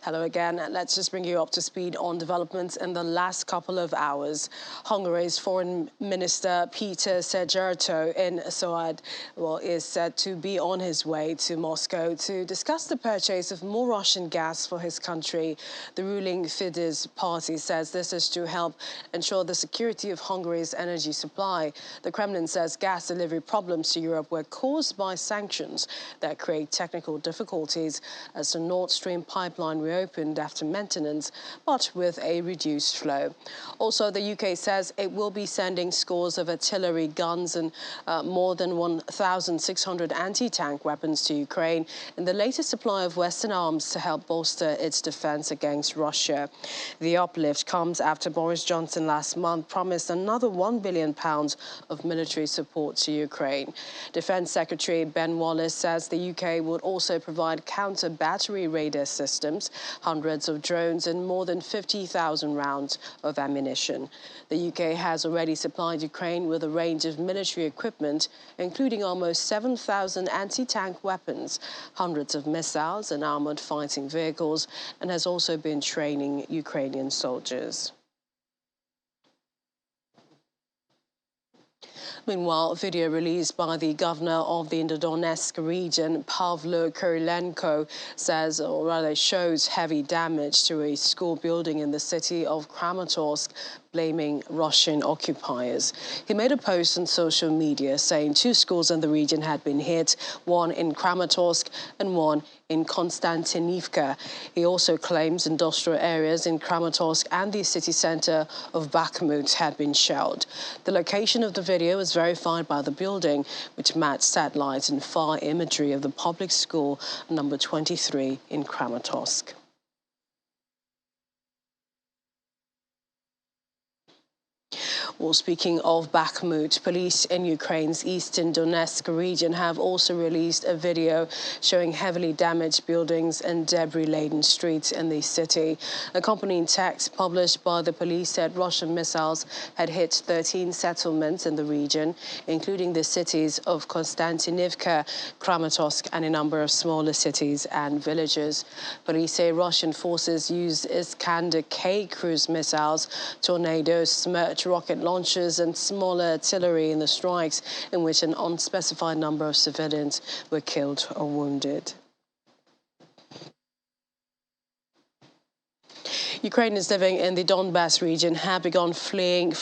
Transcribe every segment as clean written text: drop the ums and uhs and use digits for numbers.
Hello again. Let's just bring you up to speed on developments in the last couple of hours. Hungary's Foreign Minister Peter Szijjártó in Soad is said to be on his way to Moscow to discuss the purchase of more Russian gas for his country. The ruling Fidesz party says this is to help ensure the security of Hungary's energy supply. The Kremlin says gas delivery problems to Europe were caused by sanctions that create technical difficulties as the Nord Stream pipeline reopened after maintenance, but with a reduced flow. Also, the UK says it will be sending scores of artillery guns and more than 1,600 anti-tank weapons to Ukraine in the latest supply of Western arms to help bolster its defense against Russia. The uplift comes after Boris Johnson last month promised another £1 billion of military support to Ukraine. Defense Secretary Ben Wallace says the UK would also provide counter-battery radar systems, hundreds of drones and more than 50,000 rounds of ammunition. The UK has already supplied Ukraine with a range of military equipment, including almost 7,000 anti-tank weapons, hundreds of missiles and armoured fighting vehicles, and has also been training Ukrainian soldiers. Meanwhile, video released by the governor of the Donetsk region, Pavlo Kyrylenko, says, or rather shows heavy damage to a school building in the city of Kramatorsk, blaming Russian occupiers. He made a post on social media saying 2 schools in the region had been hit, one in Kramatorsk and one in Konstantinivka. He also claims industrial areas in Kramatorsk and the city center of Bakhmut had been shelled. The location of the video was verified by the building, which matched satellite and far imagery of the public school number 23 in Kramatorsk. Well, speaking of Bakhmut, police in Ukraine's eastern Donetsk region have also released a video showing heavily damaged buildings and debris-laden streets in the city. Accompanying text published by the police said Russian missiles had hit 13 settlements in the region, including the cities of Konstantinivka, Kramatorsk, and a number of smaller cities and villages. Police say Russian forces used Iskander-K cruise missiles, Tornadoes, Smerch rocket launchers and smaller artillery in the strikes, in which an unspecified number of civilians were killed or wounded. Ukrainians living in the Donbass region have begun fearing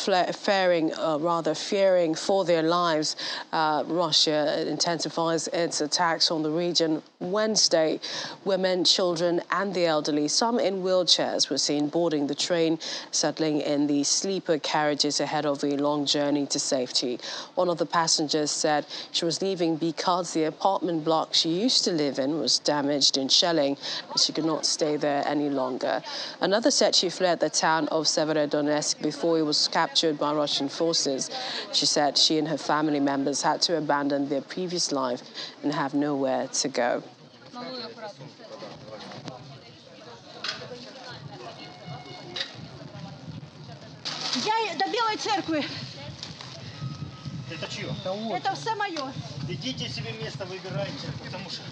for their lives. Russia intensifies its attacks on the region Wednesday. Women, children and the elderly, some in wheelchairs, were seen boarding the train, settling in the sleeper carriages ahead of a long journey to safety. One of the passengers said she was leaving because the apartment block she used to live in was damaged in shelling and she could not stay there any longer. Another said she fled the town of Severodonetsk before it was captured by Russian forces. She said she and her family members had to abandon their previous life and have nowhere to go. Я до Белой церкви. Это чье? Это все мое. Идите себе место выбирайте, потому что...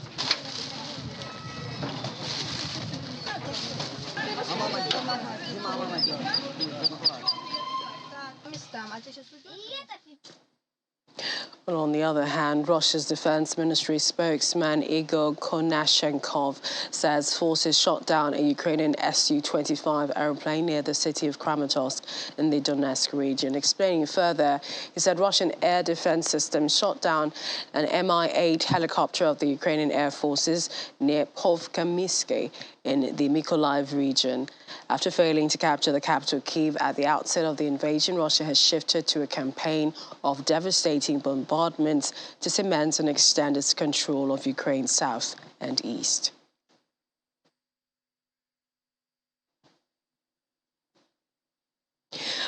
Well, on the other hand, Russia's defense ministry spokesman Igor Konashenkov says forces shot down a Ukrainian Su-25 aeroplane near the city of Kramatorsk in the Donetsk region. Explaining further, he said Russian air defense systems shot down an Mi-8 helicopter of the Ukrainian Air Forces near Povkamysky in the Mykolaiv region. After failing to capture the capital Kyiv at the outset of the invasion, Russia has shifted to a campaign of devastating bombardments to cement and extend its control of Ukraine's south and east.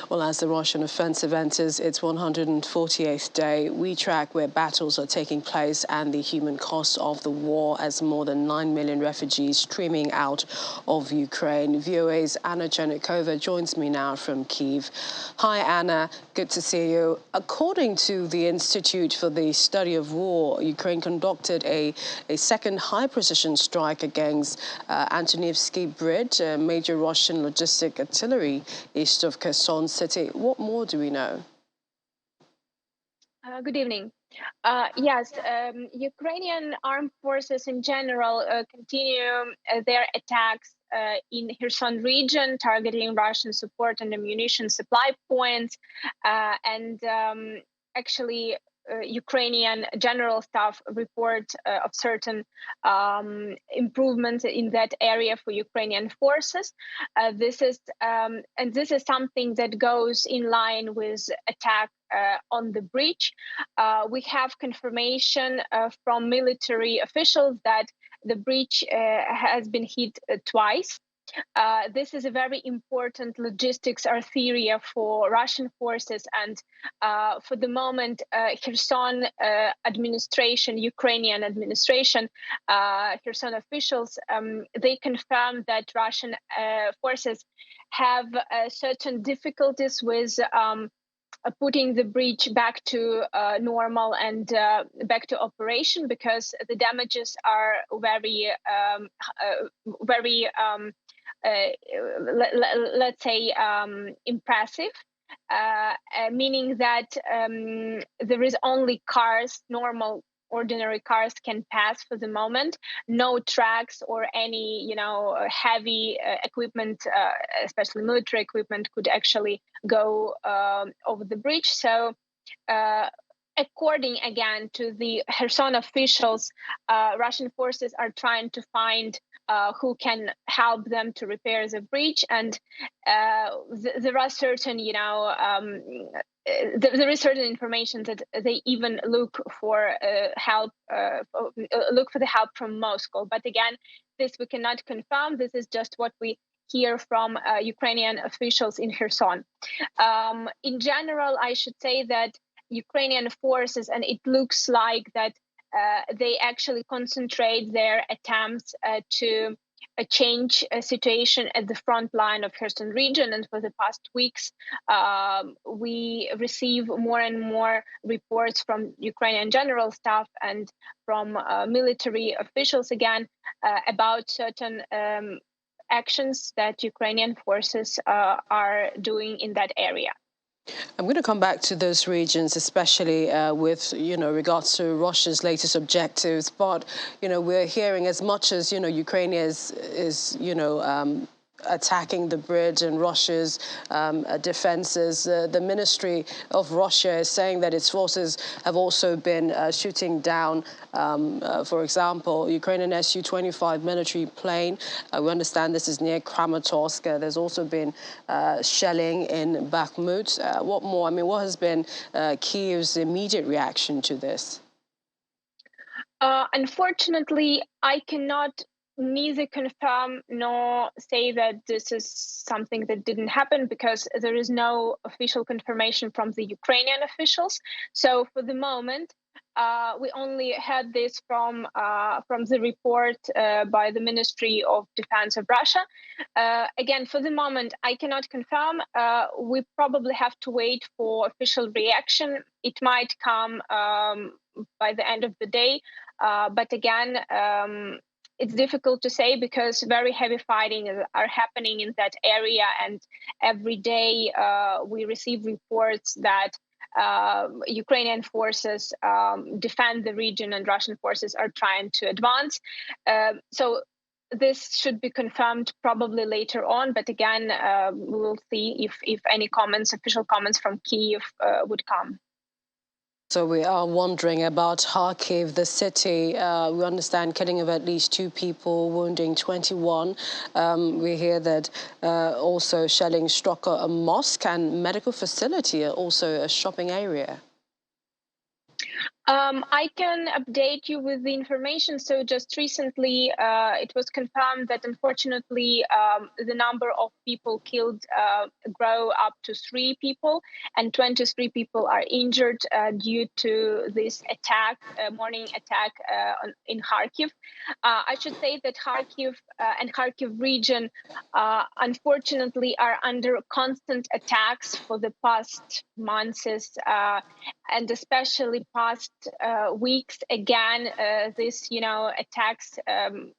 Well, as the Russian offensive enters its 148th day, we track where battles are taking place and the human cost of the war as more than 9 million refugees streaming out of Ukraine. VOA's Anna Chernikova joins me now from Kyiv. Hi, Anna. Good to see you. According to the Institute for the Study of War, Ukraine conducted a second high-precision strike against Antonievsky Bridge, a major Russian logistic artillery east of Kherson city. What more do we know? Good evening. Yes, Ukrainian armed forces in general continue their attacks in Kherson region, targeting Russian support and ammunition supply points, and actually Ukrainian general staff report of certain improvements in that area for Ukrainian forces. This is something that goes in line with attack on the bridge. We have confirmation from military officials that the bridge has been hit twice. This is a very important logistics area for Russian forces, and for the moment, Kherson administration, Ukrainian administration, Kherson officials, they confirmed that Russian forces have certain difficulties with putting the bridge back to normal and back to operation, because the damages are very, let's say, impressive, meaning that there is only cars, normal ordinary cars can pass for the moment. No trucks or any, heavy equipment, especially military equipment, could actually go over the bridge. So, according again to the Kherson officials, Russian forces are trying to find who can help them to repair the bridge, and there are certain, there is certain information that they even look for help, look for the help from Moscow. But again, this we cannot confirm. This is just what we hear from Ukrainian officials in Kherson. In general, I should say that Ukrainian forces, and it looks like that they actually concentrate their attempts to change a situation at the front line of Kherson region. And for the past weeks, we receive more and more reports from Ukrainian general staff and from military officials again about certain actions that Ukrainian forces are doing in that area. I'm going to come back to those regions, especially with, regards to Russia's latest objectives. But, we're hearing as much as, Ukraine is attacking the bridge and Russia's defenses. The Ministry of Russia is saying that its forces have also been shooting down, for example, Ukrainian Su-25 military plane. We understand this is near Kramatorsk. There's also been shelling in Bakhmut. What more? I mean, what has been Kyiv's immediate reaction to this? Unfortunately, I cannot neither confirm nor say that this is something that didn't happen, because there is no official confirmation from the Ukrainian officials. So for the moment, we only had this from the report by the Ministry of Defense of Russia. Again, for the moment, I cannot confirm. We probably have to wait for official reaction. It might come by the end of the day. But again, it's difficult to say, because very heavy fighting are happening in that area, and every day we receive reports that Ukrainian forces defend the region and Russian forces are trying to advance. So this should be confirmed probably later on, but again, we will see if any official comments from Kyiv would come. So we are wondering about Kharkiv, the city. We understand killing of at least 2 people, wounding 21. We hear that also shelling struck a mosque and medical facility, also a shopping area. I can update you with the information. So just recently, it was confirmed that unfortunately, the number of people killed grow up to 3 people, and 23 people are injured due to this attack, morning attack in Kharkiv. I should say that Kharkiv and Kharkiv region, unfortunately, are under constant attacks for the past months, and especially past weeks. Again, this attacks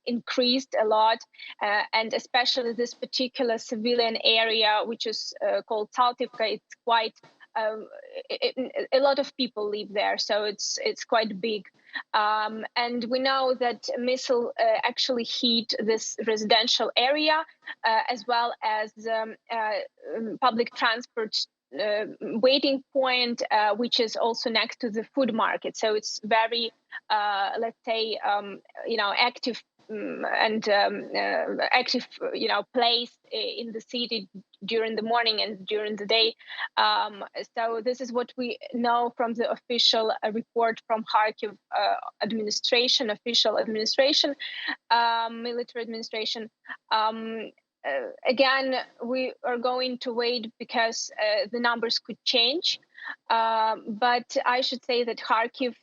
increased a lot, and especially this particular civilian area, which is called Saltivka. It's quite a lot of people live there, so it's quite big. And we know that missile actually hit this residential area, as well as public transport waiting point, which is also next to the food market. So it's very, let's say, active and active, place in the city during the morning and during the day. So this is what we know from the official report from Kharkiv administration, official administration, military administration. Again, we are going to wait because the numbers could change. But I should say that Kharkiv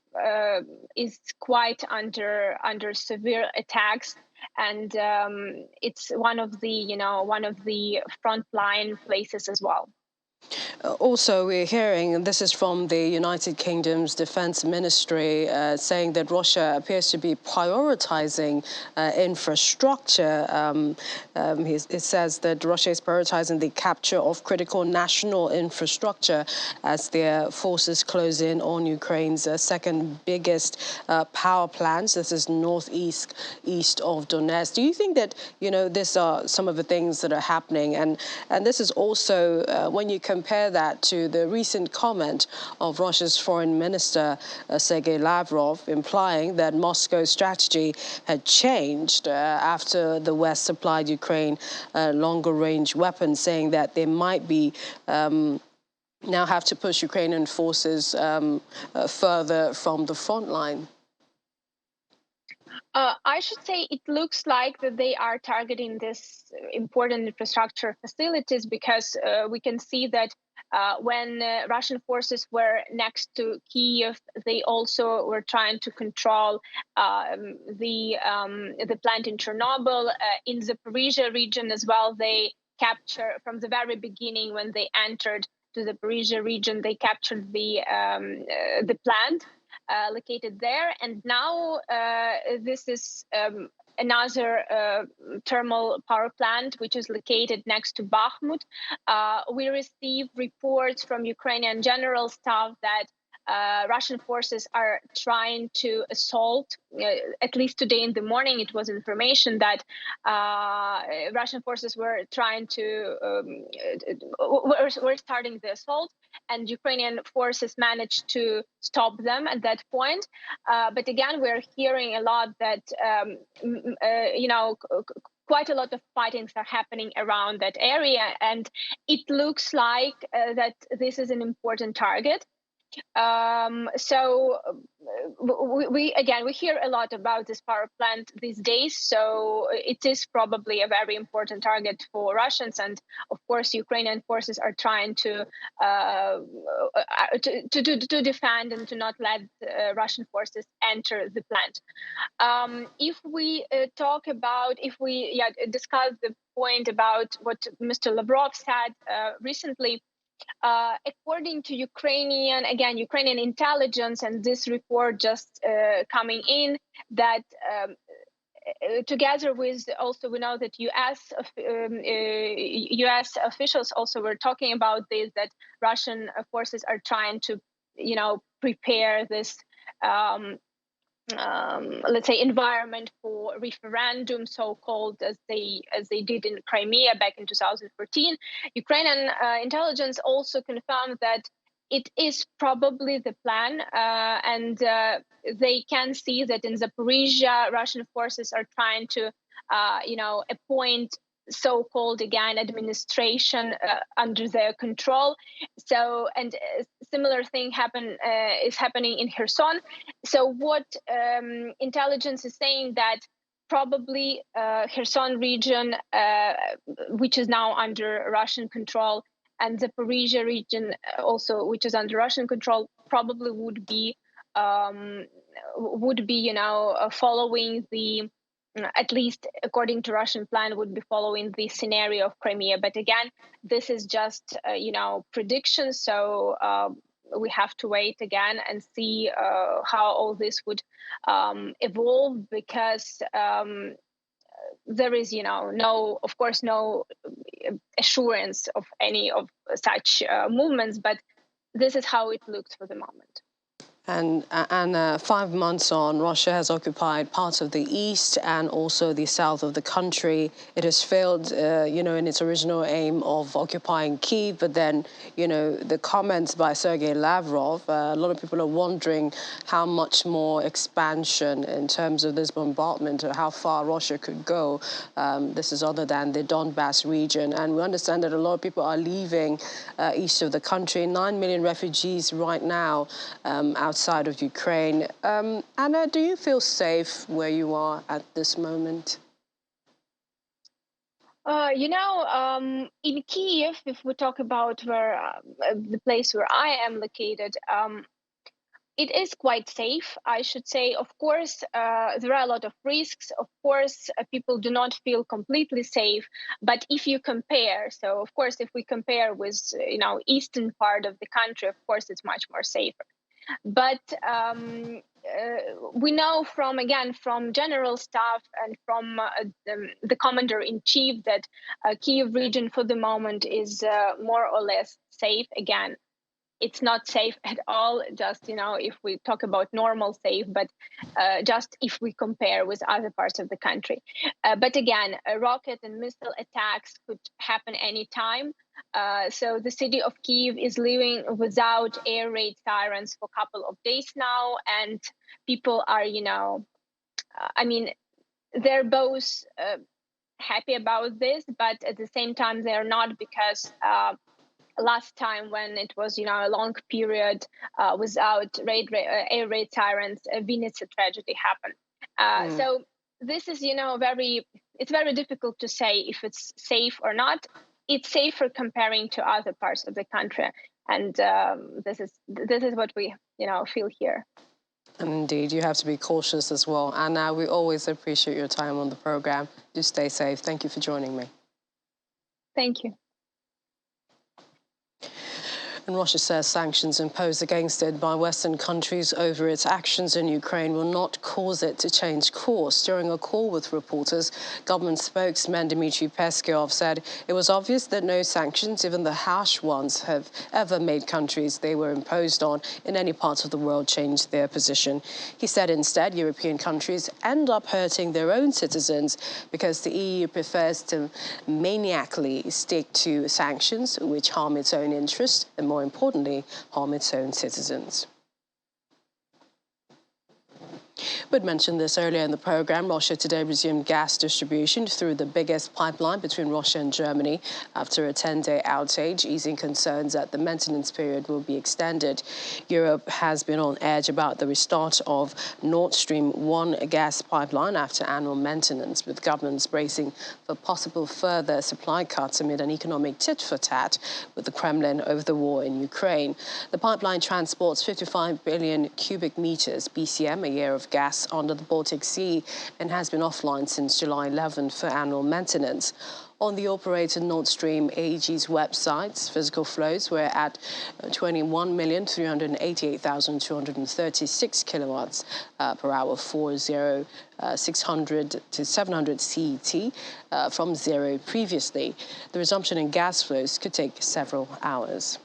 is quite under severe attacks, and it's one of the frontline places as well. Also, we're hearing, and this is from the United Kingdom's Defense Ministry, saying that Russia appears to be prioritizing infrastructure. It says that Russia is prioritizing the capture of critical national infrastructure as their forces close in on Ukraine's second biggest power plants. This is east of Donetsk. Do you think that, these are some of the things that are happening? And this is also, when you compare that to the recent comment of Russia's Foreign Minister Sergei Lavrov, implying that Moscow's strategy had changed after the West supplied Ukraine longer-range weapons, saying that they might be now have to push Ukrainian forces further from the front line. I should say it looks like that they are targeting this important infrastructure facilities, because we can see that when Russian forces were next to Kyiv, they also were trying to control the plant in Chernobyl. In the Zaporizhia region as well, they captured from the very beginning when they entered to the Zaporizhia region, they captured the plant located there. And now this is another thermal power plant, which is located next to Bakhmut. We received reports from Ukrainian general staff that Russian forces are trying to assault, at least today in the morning, it was information that Russian forces were trying to, were starting the assault, and Ukrainian forces managed to stop them at that point. But again, we're hearing a lot that, quite a lot of fightings are happening around that area, and it looks like that this is an important target. So we hear a lot about this power plant these days, so it is probably a very important target for Russians, and of course Ukrainian forces are trying to defend and to not let Russian forces enter the plant. If we discuss the point about what Mr. Lavrov said recently, according to Ukrainian intelligence, and this report just coming in, that together with also, we know that U.S. officials also were talking about this, that Russian forces are trying to, prepare this let's say environment for referendum, so-called, as they did in Crimea back in 2014. Ukrainian intelligence also confirmed that it is probably the plan, and they can see that in Zaporizhia, Russian forces are trying to, appoint so-called again administration under their control. So, and similar thing is happening in Kherson. So what intelligence is saying that probably Kherson region, which is now under Russian control, and the Zaporizhia region also, which is under Russian control, probably would be following the, at least according to Russian plan, would be following the scenario of Crimea. But again, this is just prediction. So we have to wait again and see how all this would evolve, because there is, no assurance of any of such movements, but this is how it looks for the moment. And 5 months on, Russia has occupied parts of the east and also the south of the country. It has failed, in its original aim of occupying Kyiv. But then, the comments by Sergei Lavrov, a lot of people are wondering how much more expansion in terms of this bombardment, or how far Russia could go. This is other than the Donbass region. And we understand that a lot of people are leaving east of the country. 9 million refugees right now outside of Ukraine. Anna, do you feel safe where you are at this moment? In Kyiv, if we talk about where the place where I am located, it is quite safe, I should say. Of course, there are a lot of risks. Of course, people do not feel completely safe. But if you compare, so of course, if we compare with, eastern part of the country, of course, it's much more safer. But we know from general staff and from the commander-in-chief that Kyiv region for the moment is more or less safe. Again, it's not safe at all, just, if we talk about normal safe, but just if we compare with other parts of the country. But again, rocket and missile attacks could happen anytime. So the city of Kyiv is living without air raid sirens for a couple of days now. And people are, they're both happy about this, but at the same time, they're not, because last time when it was, a long period without air raid sirens, a Vinnytsia tragedy happened. So this is, it's very difficult to say if it's safe or not. It's safer comparing to other parts of the country, and this is what we, feel here. And indeed, you have to be cautious as well. Anna, we always appreciate your time on the program. Do stay safe. Thank you for joining me. Thank you. And Russia says sanctions imposed against it by Western countries over its actions in Ukraine will not cause it to change course. During a call with reporters, government spokesman Dmitry Peskov said it was obvious that no sanctions, even the harsh ones, have ever made countries they were imposed on in any part of the world change their position. He said instead European countries end up hurting their own citizens because the EU prefers to maniacally stick to sanctions which harm its own interests and, more importantly, harm its own citizens. We'd mentioned this earlier in the program. Russia today resumed gas distribution through the biggest pipeline between Russia and Germany after a 10-day outage, easing concerns that the maintenance period will be extended. Europe has been on edge about the restart of Nord Stream 1 gas pipeline after annual maintenance, with governments bracing for possible further supply cuts amid an economic tit-for-tat with the Kremlin over the war in Ukraine. The pipeline transports 55 billion cubic meters, BCM, a year of gas under the Baltic Sea, and has been offline since July 11 for annual maintenance. On the operator Nord Stream AG's websites, physical flows were at 21,388,236 kilowatts per hour for 600 to 700 CET from zero previously. The resumption in gas flows could take several hours.